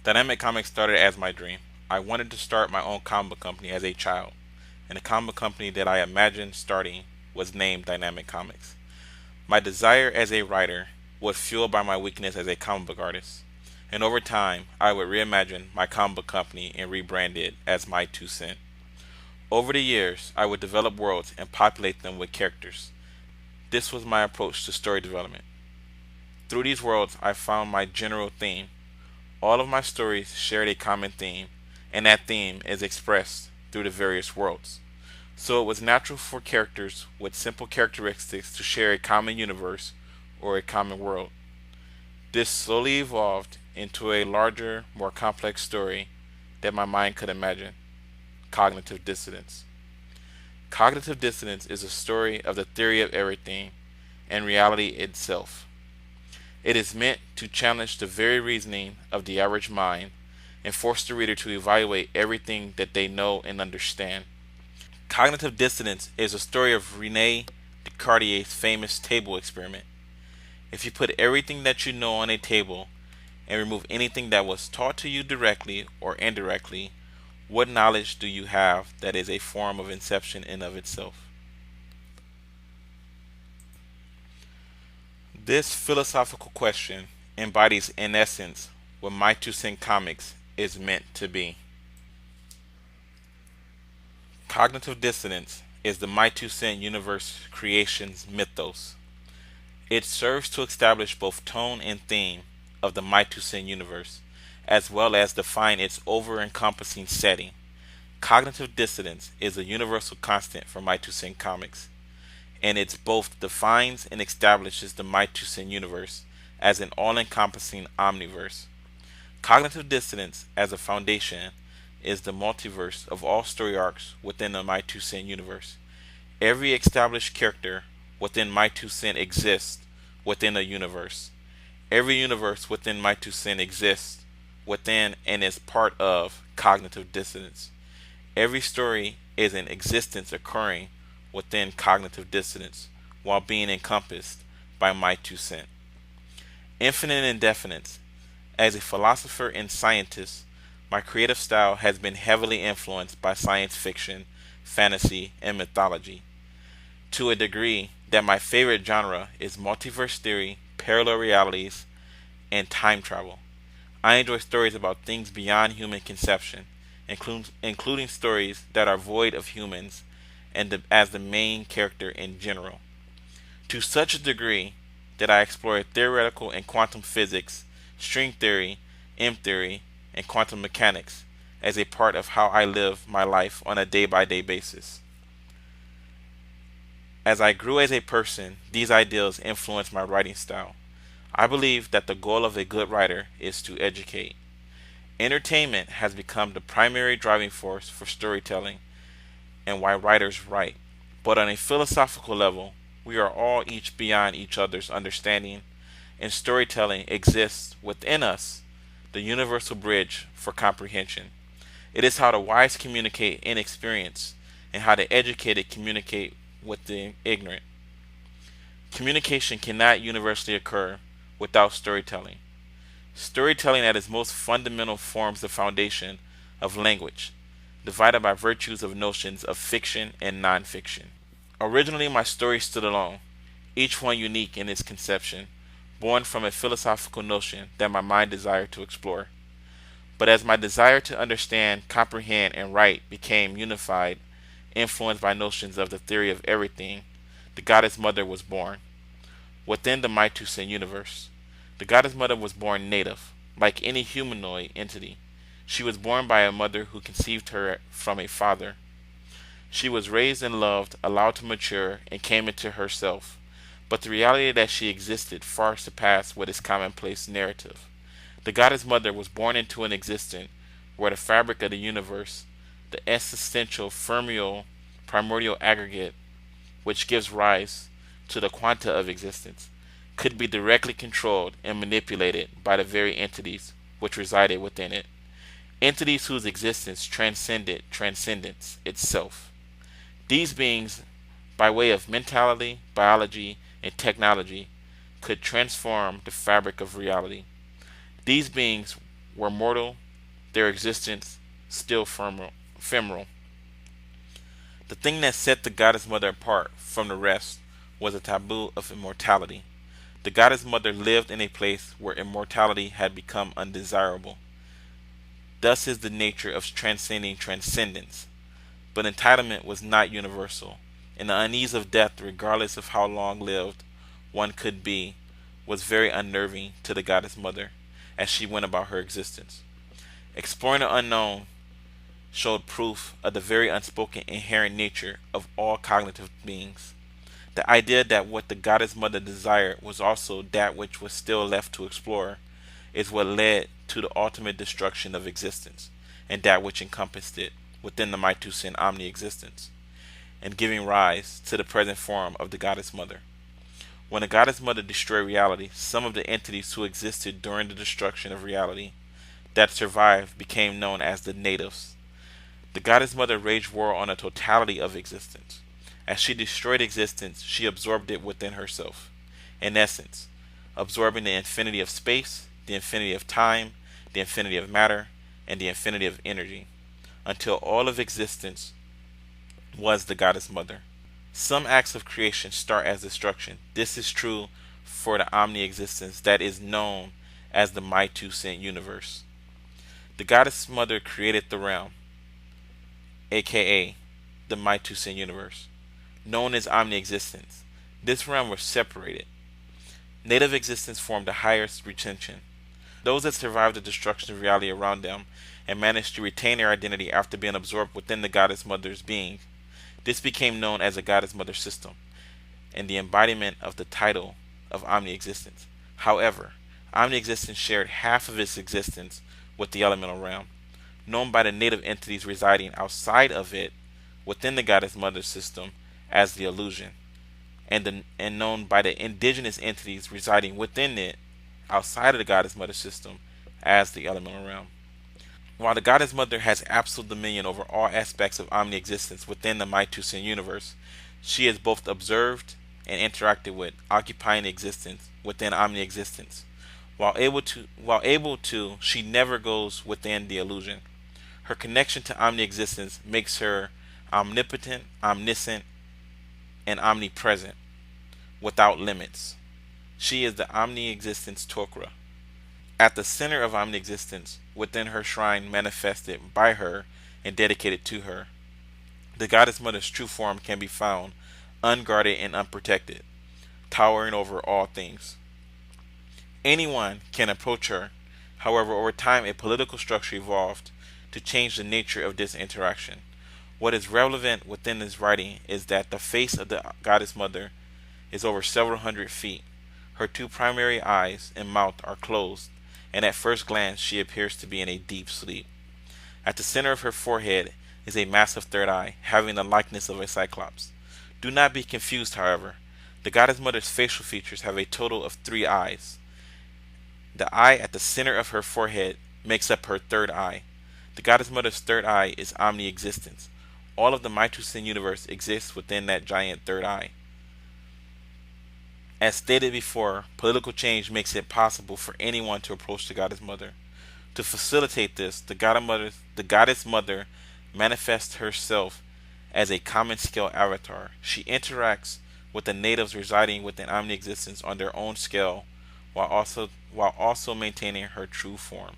Dynamic Comics started as my dream. I wanted to start my own comic book company as a child, and the comic book company that I imagined starting was named Dynamic Comics. My desire as a writer was fueled by my weakness as a comic book artist, and over time I would reimagine my comic book company and rebrand it as My02cent. Over the years, I would develop worlds and populate them with characters. This was my approach to story development. Through these worlds, I found my general theme. All of my stories shared a common theme, and that theme is expressed through the various worlds. So it was natural for characters with simple characteristics to share a common universe or a common world. This slowly evolved into a larger, more complex story that my mind could imagine: cognitive dissonance. Cognitive dissonance is a story of the theory of everything and reality itself. It is meant to challenge the very reasoning of the average mind and force the reader to evaluate everything that they know and understand. Cognitive dissonance is a story of Rene Descartes' famous table experiment. If you put everything that you know on a table and remove anything that was taught to you directly or indirectly, what knowledge do you have that is a form of inception in of itself? This philosophical question embodies in essence what My02cent Comics is meant to be. Cognitive dissonance is the My02cent universe creation's mythos. It serves to establish both tone and theme of the My02cent universe, as well as define its over-encompassing setting. Cognitive dissonance is a universal constant for My02cent Comics, and it both defines and establishes the My02cent universe as an all-encompassing omniverse. Cognitive dissonance as a foundation is the multiverse of all story arcs within the My02cent universe. Every established character within My02cent exists within a universe. Every universe within My02cent exists within and is part of cognitive dissonance. Every story is an existence occurring within cognitive dissonance while being encompassed by My02cent. Infinite indefinite. As a philosopher and scientist, my creative style has been heavily influenced by science fiction, fantasy, and mythology, to a degree that my favorite genre is multiverse theory, parallel realities, and time travel. I enjoy stories about things beyond human conception, including stories that are void of humans as the main character in general, to such a degree that I explore theoretical and quantum physics, string theory, M theory, and quantum mechanics as a part of how I live my life on a day-by-day basis. As I grew as a person, these ideals influenced my writing style. I believe that the goal of a good writer is to educate. Entertainment has become the primary driving force for storytelling and why writers write. But on a philosophical level, we are all each beyond each other's understanding, and storytelling exists within us, the universal bridge for comprehension. It is how the wise communicate inexperience, and how the educated communicate with the ignorant. Communication cannot universally occur without storytelling. Storytelling at its most fundamental forms the foundation of language, divided by virtues of notions of fiction and non-fiction. Originally my stories stood alone, each one unique in its conception, born from a philosophical notion that my mind desired to explore. But as my desire to understand, comprehend, and write became unified, influenced by notions of the theory of everything, the Goddess Mother was born. Within the My02cent universe, the Goddess Mother was born native, like any humanoid entity. She was born by a mother who conceived her from a father. She was raised and loved, allowed to mature, and came into herself. But the reality that she existed far surpassed what is commonplace narrative. The Goddess Mother was born into an existence where the fabric of the universe, the existential primordial aggregate which gives rise to the quanta of existence, could be directly controlled and manipulated by the very entities which resided within it. Entities whose existence transcended transcendence itself. These beings, by way of mentality, biology, and technology, could transform the fabric of reality. These beings were mortal, their existence still ephemeral. The thing that set the Goddess Mother apart from the rest was a taboo of immortality. The Goddess Mother lived in a place where immortality had become undesirable. Thus is the nature of transcending transcendence. But entitlement was not universal, and the unease of death, regardless of how long lived one could be, was very unnerving to the Goddess Mother as she went about her existence. Exploring the unknown showed proof of the very unspoken inherent nature of all cognitive beings. The idea that what the Goddess Mother desired was also that which was still left to explore is what led to the ultimate destruction of existence and that which encompassed it within the My02cent omni-existence, and giving rise to the present form of the Goddess Mother. When the Goddess Mother destroyed reality, some of the entities who existed during the destruction of reality that survived became known as the natives. The Goddess Mother waged war on the totality of existence. As she destroyed existence, she absorbed it within herself. In essence, absorbing the infinity of space, the infinity of time, the infinity of matter, and the infinity of energy, until all of existence was the Goddess Mother. Some acts of creation start as destruction. This is true for the omni-existence that is known as the My02cent universe. The Goddess Mother created the realm, aka the My02cent universe, known as omni-existence. This realm was separated. Native existence formed the highest retention. Those that survived the destruction of reality around them and managed to retain their identity after being absorbed within the Goddess Mother's being. This became known as the Goddess Mother system and the embodiment of the title of omni-existence. However, omni-existence shared half of its existence with the elemental realm, known by the native entities residing outside of it within the Goddess Mother system as the illusion, and known by the indigenous entities residing within it outside of the Goddess Mother system as the elemental realm. While the Goddess Mother has absolute dominion over all aspects of omni-existence within the My02cent universe, she is both observed and interacted with, occupying existence within omni-existence. While able to, she never goes within the illusion. Her connection to omni-existence makes her omnipotent, omniscient, and omnipresent, without limits. She is the omni-existence Tok'ra. At the center of omni-existence, within her shrine manifested by her and dedicated to her, the Goddess Mother's true form can be found, unguarded and unprotected, towering over all things. Anyone can approach her. However, over time, a political structure evolved to change the nature of this interaction. What is relevant within this writing is that the face of the Goddess Mother is over several hundred feet. Her two primary eyes and mouth are closed, and at first glance she appears to be in a deep sleep. At the center of her forehead is a massive third eye, having the likeness of a cyclops. Do not be confused, however. The Goddess Mother's facial features have a total of 3 eyes. The eye at the center of her forehead makes up her third eye. The Goddess Mother's third eye is omni-existence. All of the My02cent universe exists within that giant third eye. As stated before, political change makes it possible for anyone to approach the Goddess Mother. To facilitate this, the Goddess Mother manifests herself as a common scale avatar. She interacts with the natives residing within omni-existence on their own scale while also maintaining her true form.